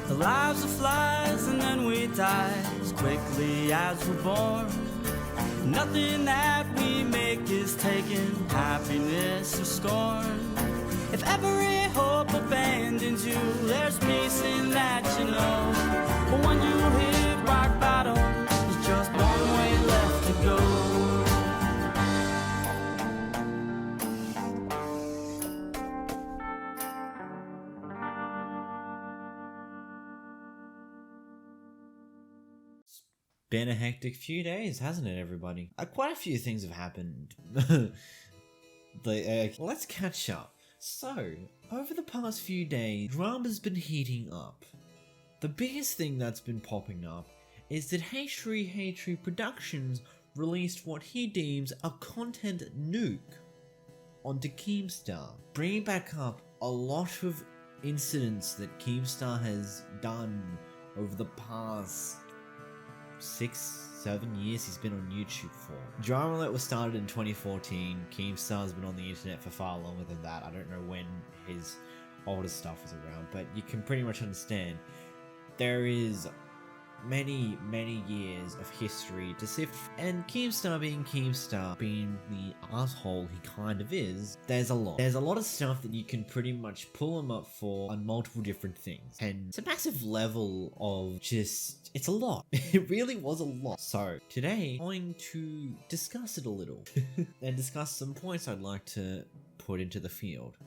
The lives of flies and then we die as quickly as we're born. Nothing that we make is taken, happiness or scorn. If every hope abandons you, there's peace in that, you know. But when you hit rock bottom, there's just one way left to go. Been a hectic few days, hasn't it, everybody? Quite a few things have happened. Let's catch up. So, over the past few days, drama's been heating up. The biggest thing that's been popping up is that H3H3 Productions released what he deems a content nuke onto Keemstar, bringing back up a lot of incidents that Keemstar has done over the past 6-7 years he's been on YouTube for. Drama Alert was started in 2014. Keemstar's been on the internet for far longer than that. I don't know when his older stuff was around, but you can pretty much understand there is many years of history to sift, and Keemstar being Keemstar, being the asshole he kind of is, there's a lot of stuff that you can pretty much pull him up for on multiple different things, and it's a massive level of just, it's a lot. It really was a lot. So today I'm going to discuss it a little and discuss some points I'd like to put into the field.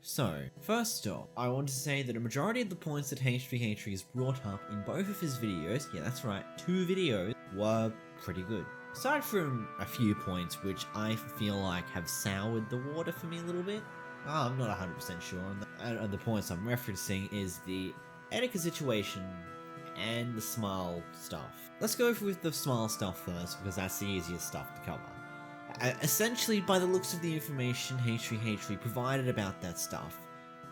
So, first off, I want to say that a majority of the points that H3H3 has brought up in both of his videos, yeah that's right, 2 videos, were pretty good. Aside from a few points which I feel like have soured the water for me a little bit, I'm not 100% sure on that. And the points I'm referencing is the Etika situation and the Smile stuff. Let's go with the Smile stuff first, because that's the easiest stuff to cover. Essentially, by the looks of the information H3H3 provided about that stuff,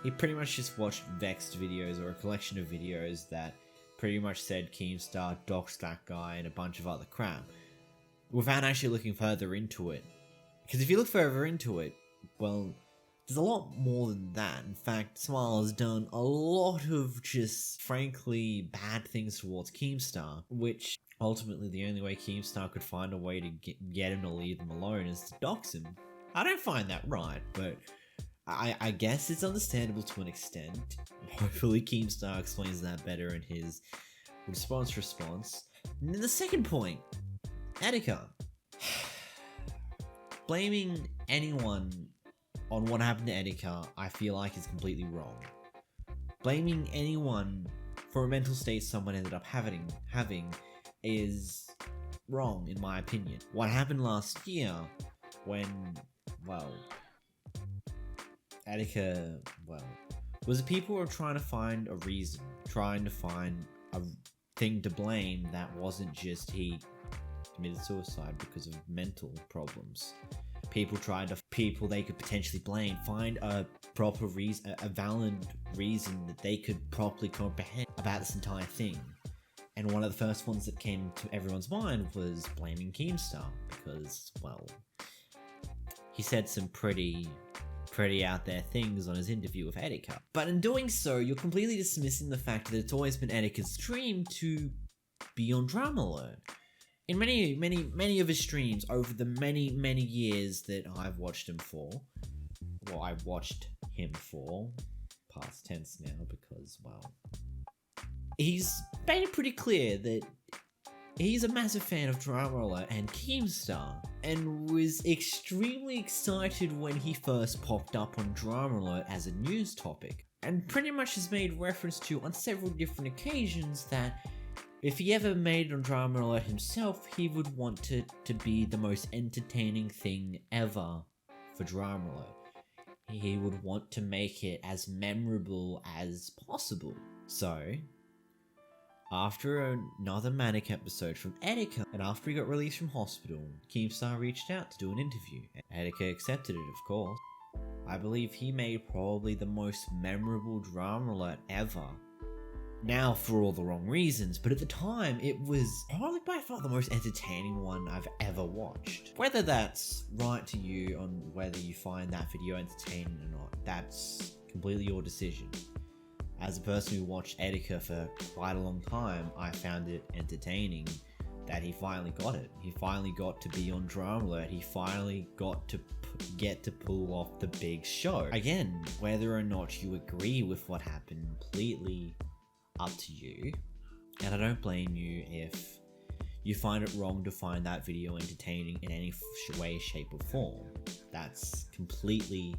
he pretty much just watched vexed videos, or a collection of videos that pretty much said Keemstar doxed that guy and a bunch of other crap, without actually looking further into it. Because if you look further into it, well, there's a lot more than that. In fact, Smile has done a lot of just, frankly, bad things towards Keemstar, which ultimately the only way Keemstar could find a way to get him to leave him alone is to dox him. I don't find that right, but I guess it's understandable to an extent. Hopefully Keemstar explains that better in his response. And then the second point, Etika. Blaming anyone on what happened to Etika, I feel like, is completely wrong. Blaming anyone for a mental state someone ended up having is wrong, in my opinion. What happened last year when, well, Etika, well, was people were trying to find a reason, trying to find a thing to blame that wasn't just he committed suicide because of mental problems. People tried to, people they could potentially blame, find a proper reason, a valid reason that they could properly comprehend about this entire thing. And one of the first ones that came to everyone's mind was blaming Keemstar, because, well, he said some pretty out there things on his interview with Etika. But in doing so, you're completely dismissing the fact that it's always been Etika's dream to be on Drama Alert. In many of his streams over the many years that I've watched him for, well, I've watched him for, past tense now because, well, he's made it pretty clear that he's a massive fan of Drama Alert and Keemstar, and was extremely excited when he first popped up on Drama Alert as a news topic, and pretty much has made reference to on several different occasions that if he ever made it on Drama Alert himself, he would want it to be the most entertaining thing ever for Drama Alert. He would want to make it as memorable as possible. So, After another manic episode from Etika, and after he got released from hospital, Keemstar reached out to do an interview. Etika accepted it, of course. I believe he made probably the most memorable drama alert ever. Now, for all the wrong reasons, but at the time, it was probably by far the most entertaining one I've ever watched. Whether that's right to you on whether you find that video entertaining or not, that's completely your decision. As a person who watched Etika for quite a long time, I found it entertaining that he finally got it. He finally got to be on Drama Alert. He finally got to get to pull off the big show. Again, whether or not you agree with what happened, completely up to you. And I don't blame you if you find it wrong to find that video entertaining in any way, shape or form. That's completely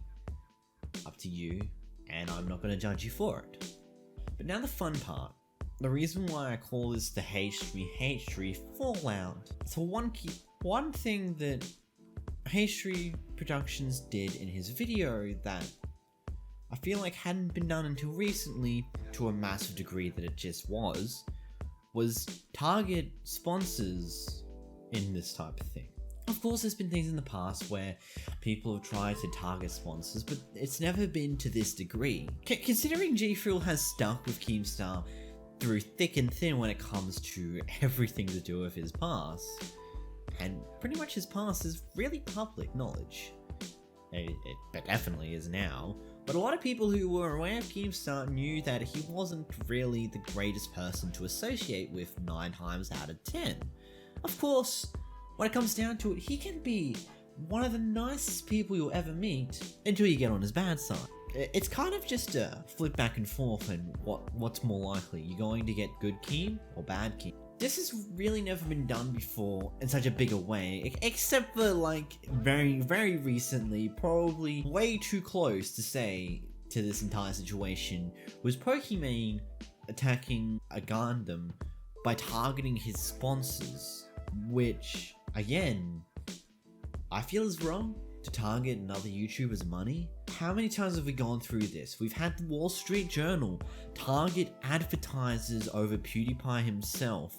up to you, and I'm not going to judge you for it. But now the fun part. The reason why I call this the H3H3 Fallout. So one thing that H3 Productions did in his video that I feel like hadn't been done until recently, to a massive degree that it just was target sponsors in this type of thing. Of course, there's been things in the past where people have tried to target sponsors, but it's never been to this degree. Considering G-Fuel has stuck with Keemstar through thick and thin when it comes to everything to do with his past, and pretty much his past is really public knowledge. It definitely is now. But a lot of people who were aware of Keemstar knew that he wasn't really the greatest person to associate with 9 times out of 10. Of course, when it comes down to it, he can be one of the nicest people you'll ever meet until you get on his bad side. It's kind of just a flip back and forth, and what's more likely? You're going to get good Keem or bad Keem? This has really never been done before in such a bigger way, except for like very, very recently, probably way too close to say to this entire situation, was Pokimane attacking a Gundam by targeting his sponsors, which, again, I feel is wrong to target another YouTuber's money. How many times have we gone through this? We've had the Wall Street Journal target advertisers over PewDiePie himself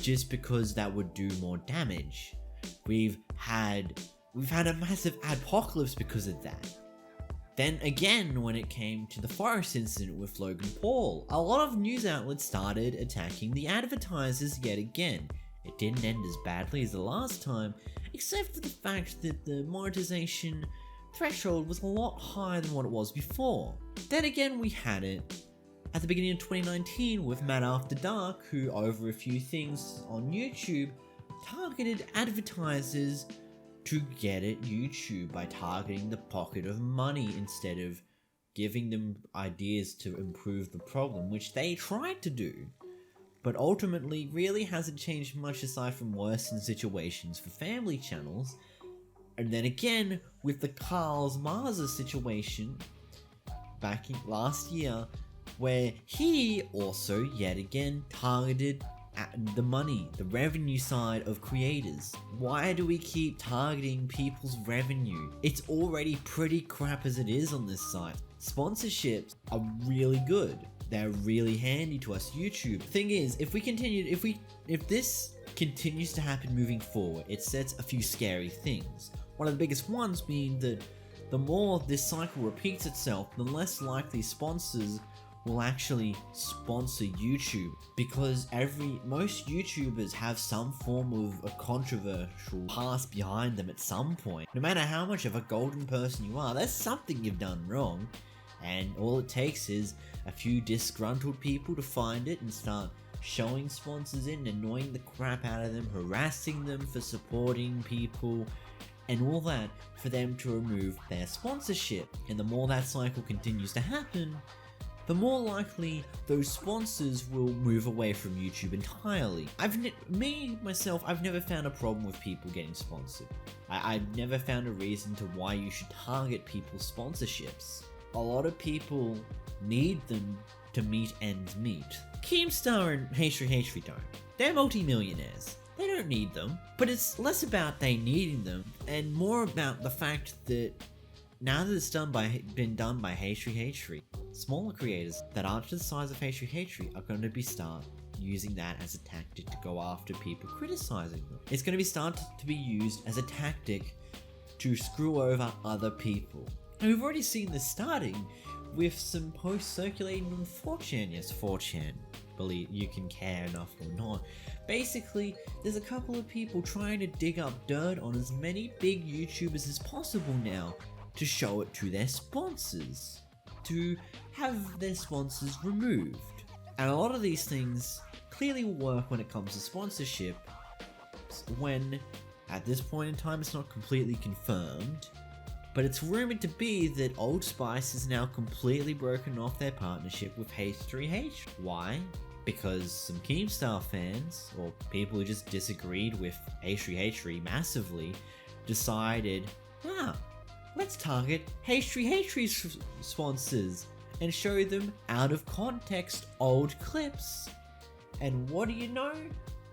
just because that would do more damage. We've had a massive adpocalypse because of that. Then again, when it came to the forest incident with Logan Paul, a lot of news outlets started attacking the advertisers yet again. It didn't end as badly as the last time, except for the fact that the monetization threshold was a lot higher than what it was before. Then again, we had it at the beginning of 2019 with Matt After Dark, who over a few things on YouTube targeted advertisers to get at YouTube by targeting the pocket of money instead of giving them ideas to improve the problem, which they tried to do, but ultimately really hasn't changed much aside from worsened situations for family channels. And then again, with the Carl's Marza situation back in last year, where he also yet again targeted at the money, the revenue side of creators. Why do we keep targeting people's revenue? It's already pretty crap as it is on this site. Sponsorships are really good. They're really handy to us YouTube. Thing is, if this continues to happen moving forward, it sets a few scary things. One of the biggest ones being that the more this cycle repeats itself, the less likely sponsors will actually sponsor YouTube, because most YouTubers have some form of a controversial past behind them at some point. No matter how much of a golden person you are, there's something you've done wrong, and all it takes is a few disgruntled people to find it and start showing sponsors in, annoying the crap out of them, harassing them for supporting people, and all that for them to remove their sponsorship. And the more that cycle continues to happen, the more likely those sponsors will move away from YouTube entirely. I've never found a problem with people getting sponsored. I've never found a reason to why you should target people's sponsorships. A lot of people need them to meet ends meet. Keemstar and H3H3 don't. They're multi-millionaires. They don't need them. But it's less about they needing them and more about the fact that now that it's been done by H3H3, smaller creators that aren't to the size of H3H3 are going to be start using that as a tactic to go after people criticizing them. It's going to be started to be used as a tactic to screw over other people. And we've already seen this starting with some posts circulating on 4chan. Yes, 4chan. Believe you can care enough or not. Basically, there's a couple of people trying to dig up dirt on as many big YouTubers as possible now to show it to their sponsors, to have their sponsors removed. And a lot of these things clearly will work when it comes to sponsorship, when at this point in time it's not completely confirmed, but it's rumored to be that Old Spice is now completely broken off their partnership with H3H. Why? Because some Keemstar fans, or people who just disagreed with H3H3 massively, decided, let's target H3H3's sponsors and show them out of context old clips. And what do you know?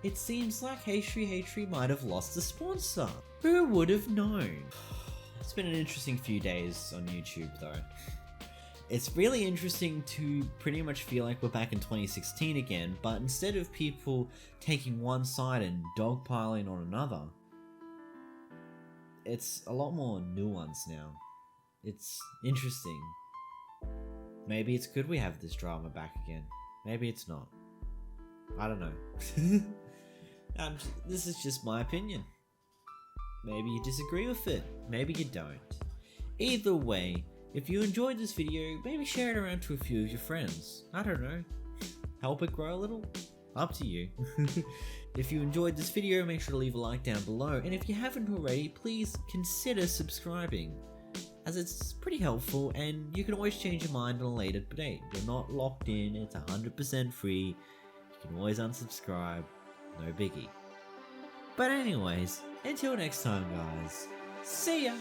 It seems like H3H3 might have lost a sponsor. Who would have known? It's been an interesting few days on YouTube though. It's really interesting to pretty much feel like we're back in 2016 again, but instead of people taking one side and dogpiling on another, it's a lot more nuanced now. It's interesting. Maybe it's good we have this drama back again. Maybe it's not. I don't know. This is just my opinion. Maybe you disagree with it. Maybe you don't. Either way, if you enjoyed this video, maybe share it around to a few of your friends. I don't know. Help it grow a little? Up to you. If you enjoyed this video, make sure to leave a like down below. And if you haven't already, please consider subscribing, as it's pretty helpful and you can always change your mind on a later date. You're not locked in, it's 100% free. You can always unsubscribe, no biggie. But anyways, until next time guys, see ya!